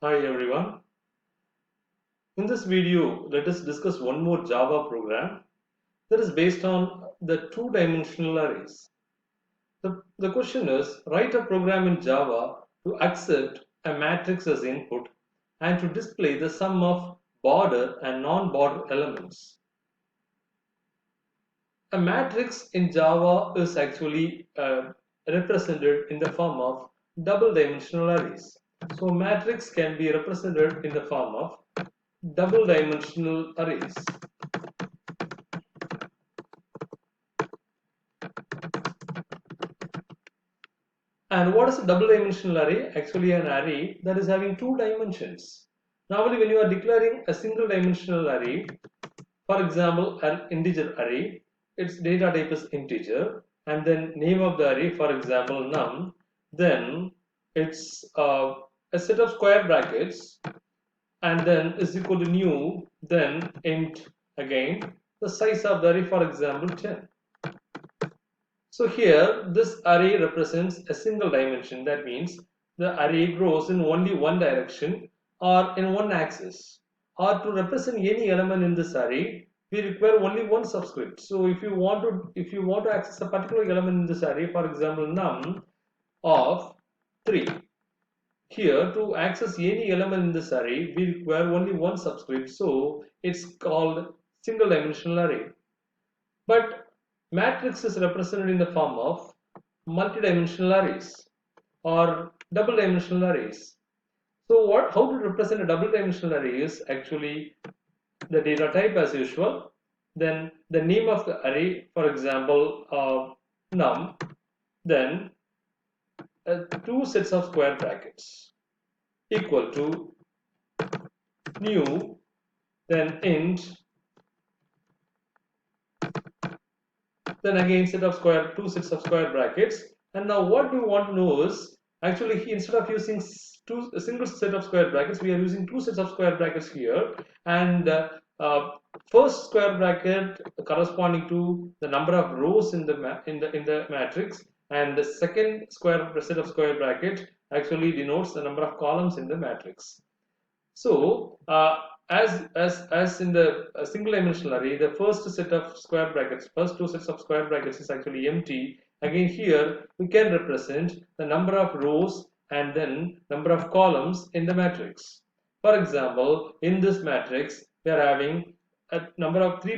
Hi everyone. In this video, let us discuss one more Java program that is based on the two-dimensional arrays. The question is, write a program in Java to accept a matrix as input and to display the sum of border and non-border elements. A matrix in Java is actually represented in the form of double-dimensional arrays. So matrix can be represented in the form of double-dimensional arrays. And what is a double-dimensional array? Actually, an array that is having two dimensions. Normally, when you are declaring a single-dimensional array, for example, an integer array, its data type is integer, and then name of the array, for example, num, then it's a set of square brackets, and then is equal to new, then int again, the size of the array, for example, 10. So here this array represents a single dimension. That means the array grows in only one direction or in one axis. Or to represent any element in this array, we require only one subscript. So if you want to access a particular element in this array, for example num of 3. Here to access any element in this array, we require only one subscript. So it's called single dimensional array. But matrix is represented in the form of multidimensional arrays or double dimensional arrays. So how to represent a double dimensional array is actually the data type as usual, then the name of the array, for example num, then two sets of square brackets equal to new, then int, then again two sets of square brackets. And now what we want to know is actually instead of using a single set of square brackets, we are using two sets of square brackets here, and first square bracket corresponding to the number of rows in the matrix, and the second set of square bracket actually denotes the number of columns in the matrix. So as in the single dimensional array, the first two sets of square brackets is actually empty. Again here we can represent the number of rows and then number of columns in the matrix. For example, in this matrix we are having a number of three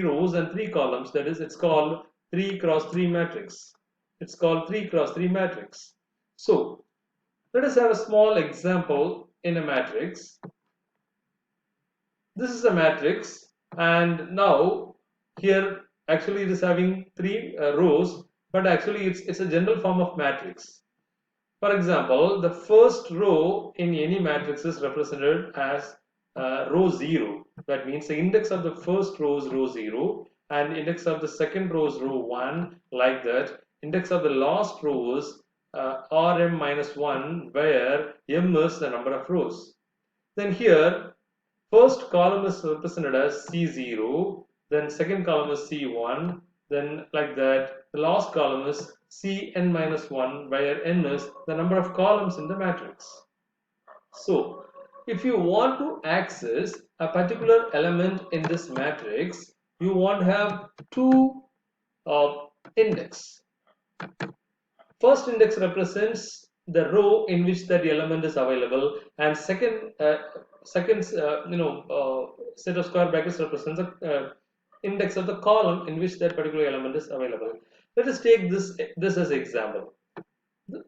rows and three columns. That is, it's called 3 cross 3 matrix. It's called 3 cross 3 matrix. So let us have a small example in a matrix. This is a matrix, and now here actually it is having three rows, but actually it's a general form of matrix. For example, the first row in any matrix is represented as row 0. That means the index of the first row is row 0, and index of the second row is row 1, like that. Index of the last row is rm minus 1, where m is the number of rows. Then here first column is represented as C0, then second column is C1, then like that. The last column is Cn minus 1, where n is the number of columns in the matrix. So if you want to access a particular element in this matrix, you want to have two index. First index represents the row in which that element is available, and second set of square brackets represents the index of the column in which that particular element is available. Let us take this as example.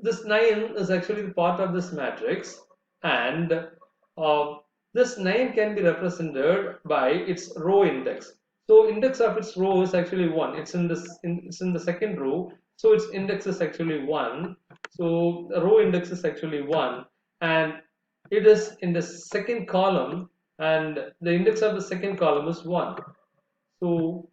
This 9 is actually part of this matrix, and this 9 can be represented by its row index. So index of its row is actually 1. It's in the second row, so its index is actually 1. So the row index is actually 1, and it is in the second column, and the index of the second column is 1. So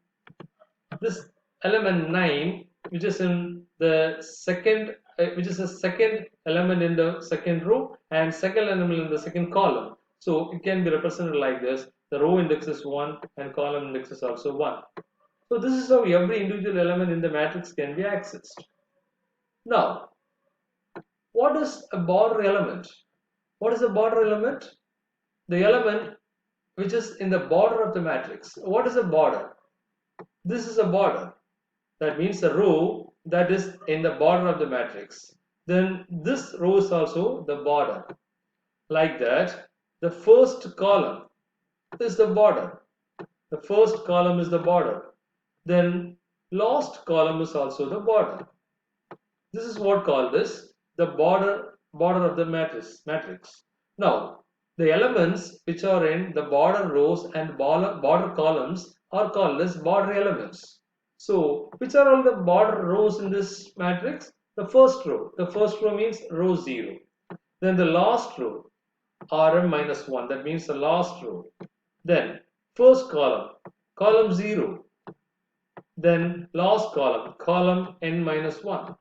this element 9, which is in the second which is the second element in the second row and second element in the second column, so it can be represented like this. The row index is 1 and column index is also 1. So this is how every individual element in the matrix can be accessed. Now, what is a border element? What is the border element? The element which is in the border of the matrix. What is a border? This is a border. That means the row that is in the border of the matrix. Then this row is also the border. Like that, the first column is the border. The first column is the border. Then last column is also the border. This is what called as the border of the matrix. Now, the elements which are in the border rows and border columns are called as border elements. So, which are all the border rows in this matrix? The first row. The first row means row 0. Then the last row, Rm minus 1. That means the last row. Then first column, column 0. Then last column, column n minus 1.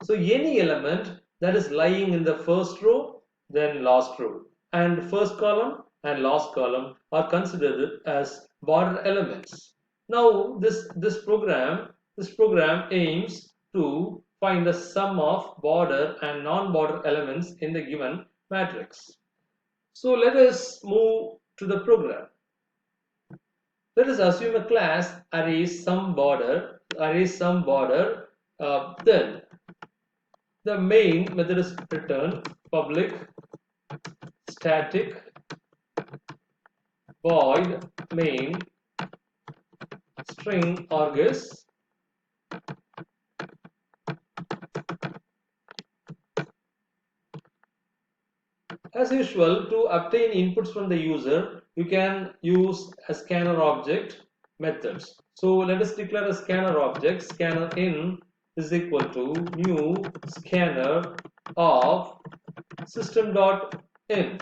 So any element that is lying in the first row, then last row, and first column and last column are considered as border elements. Now this program aims to find the sum of border and non-border elements in the given matrix. So let us move to the program. Let us assume a class array some border, then the main method is return public static void main string argus. As usual, to obtain inputs from the user, you can use a scanner object methods. So let us declare a scanner object. Scanner in is equal to new scanner of system.in.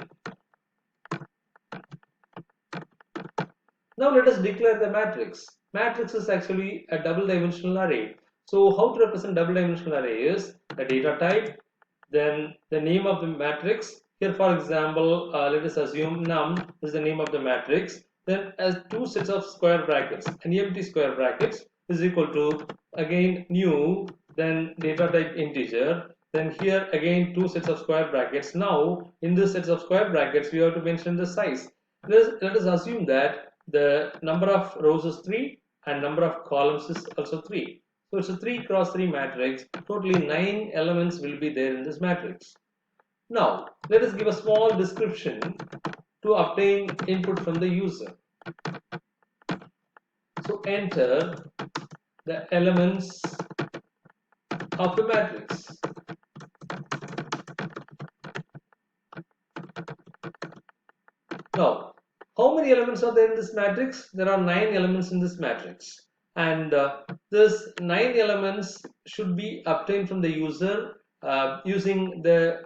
Now let us declare the matrix. Matrix is actually a double dimensional array. So how to represent double dimensional array is the data type, then the name of the matrix. Here for example, let us assume num is the name of the matrix. Then as two sets of square brackets, an empty square brackets is equal to again new, then data type integer. Then here again two sets of square brackets. Now in this sets of square brackets we have to mention the size. Let us assume that the number of rows is 3 and number of columns is also 3. So it's a 3 cross 3 matrix. Totally 9 elements will be there in this matrix. Now let us give a small description to obtain input from the user. So enter the elements of the matrix. Now, how many elements are there in this matrix? There are 9 elements in this matrix. And this 9 elements should be obtained from the user using the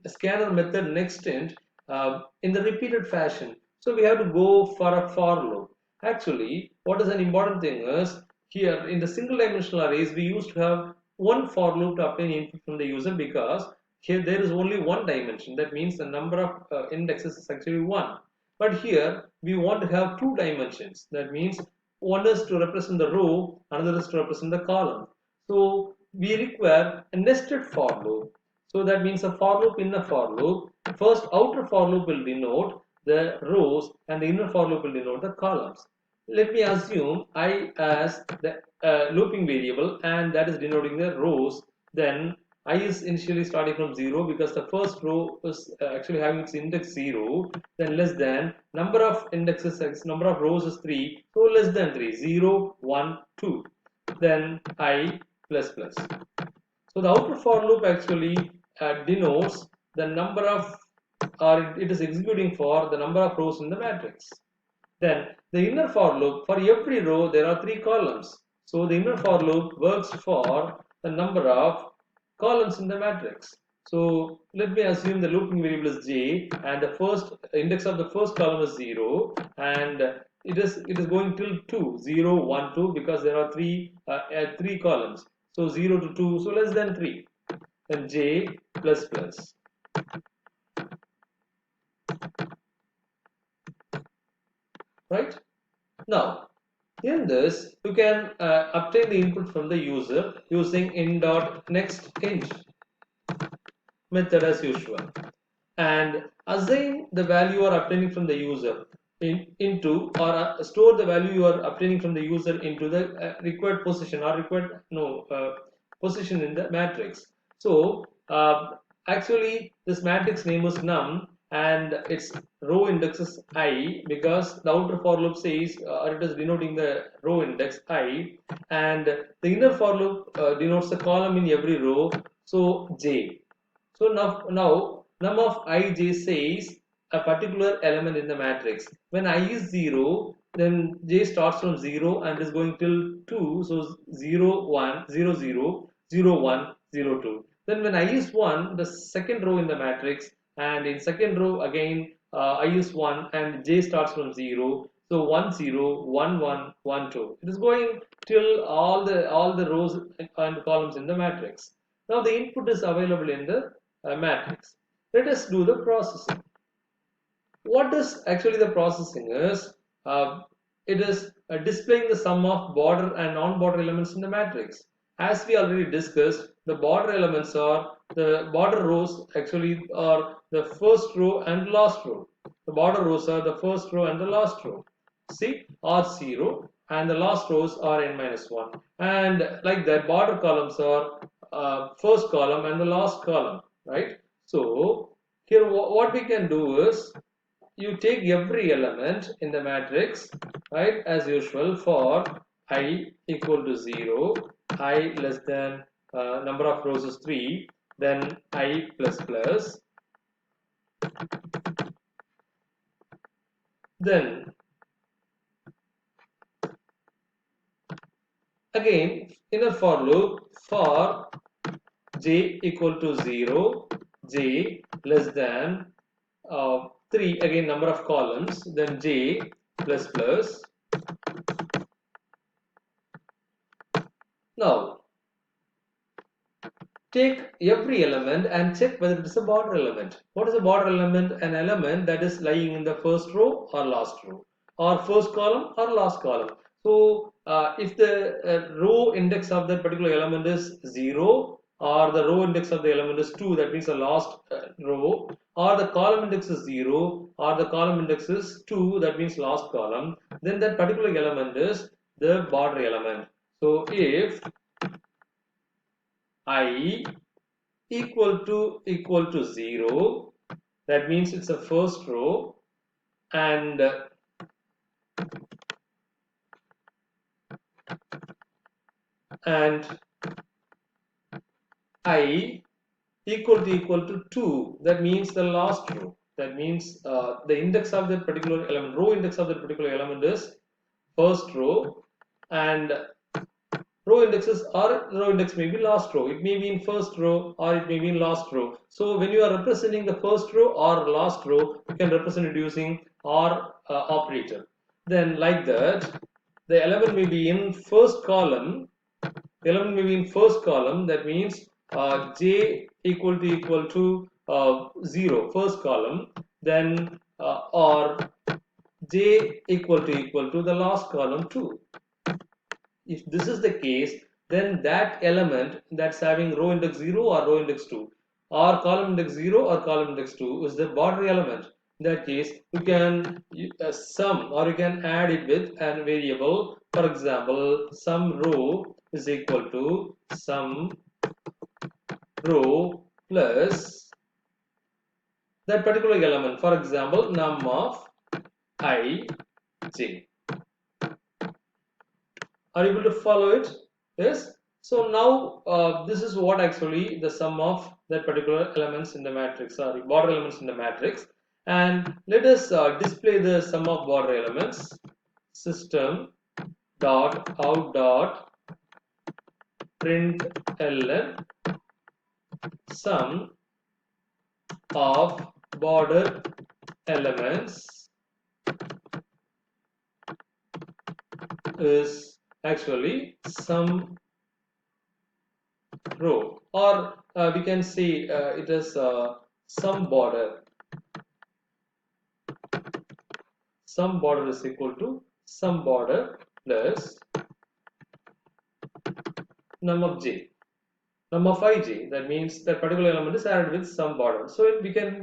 scanner method nextInt in the repeated fashion. So we have to go for a for loop. Actually, what is an important thing is here in the single dimensional arrays we used to have one for loop to obtain input from the user because here there is only one dimension. That means the number of indexes is actually 1. But here we want to have 2 dimensions. That means one is to represent the row, another is to represent the column. So we require a nested for loop. So that means a for loop in a for loop. First outer for loop will denote the rows and the inner for loop will denote the columns. Let me assume I as the looping variable and that is denoting the rows. Then I is initially starting from 0 because the first row is actually having its index 0, then less than number of indexes is number of rows is 3, so less than 3, 0, 1, 2, then I plus plus. So the outer for loop actually denotes the number of, or it is executing for the number of rows in the matrix. Then the inner for loop, for every row there are 3 columns. So the inner for loop works for the number of columns in the matrix. So let me assume the looping variable is j and the first index of the first column is 0 and it is going till 2, 0, 1, 2 because there are 3 columns. So 0 to 2, so less than 3. Then j plus plus. Right? Now, in this, you can obtain the input from the user using in.nextInt method as usual. and assign the value you are obtaining from the user into, or store the value you are obtaining from the user into the required position, or required no position in the matrix. So actually this matrix name is num, and its row index is I, because the outer for loop says, or it is denoting the row index I, and the inner for loop denotes the column in every row, so j. So now num of ij says a particular element in the matrix. When I is 0, then j starts from 0 and is going till 2. So 0, 1, 0, 0, 0, 1, 0, 2. Then when I is 1, the second row in the matrix, and in second row again I is 1 and j starts from 0. So 1, 0, 1, 1, 1, 2. It is going till all the rows and columns in the matrix. Now the input is available in the matrix. Let us do the processing. What is actually the processing is, it is displaying the sum of border and non-border elements in the matrix. As we already discussed, the border elements are the border rows actually are the first row and last row. The border rows are the first row and the last row. See, are 0 and the last rows are n minus 1. And like that, border columns are first column and the last column, right? So here what we can do is, you take every element in the matrix, right, as usual. For I equal to 0, I less than number of rows is 3, then I plus plus, then again inner for loop for j equal to 0, j less than 3, again number of columns, then j plus plus. Now take every element and check whether it is a border element. What is a border element? An element that is lying in the first row or last row, or first column or last column. So if the row index of that particular element is 0, or the row index of the element is 2, that means the last row, or the column index is 0, or the column index is 2, that means last column, then that particular element is the border element. So if I equal to 0, that means it's a first row, and I equal to 2, that means the last row. That means the index of that particular element, row index of that particular element is first row, and row indexes, or row index may be last row. It may be in first row or it may be in last row. So when you are representing the first row or last row, you can represent it using or operator. Then like that, the element may be in first column. The element may be in first column. That means j equal to 0, first column. Then or j equal to the last column too. If this is the case, then that element that's having row index 0 or row index 2, or column index 0 or column index 2, is the border element. In that case, you can sum, or you can add it with a variable. For example, sum row is equal to sum row plus that particular element. For example, num of I, j. Are you able to follow it? Yes. So now this is what actually the sum of that particular elements in the matrix, sorry, border elements in the matrix. And let us display the sum of border elements. System dot out dot println sum of border elements is actually sum row, or we can say it is sum border. Sum border is equal to sum border plus num of j, num of ij. That means that particular element is added with sum border. So we can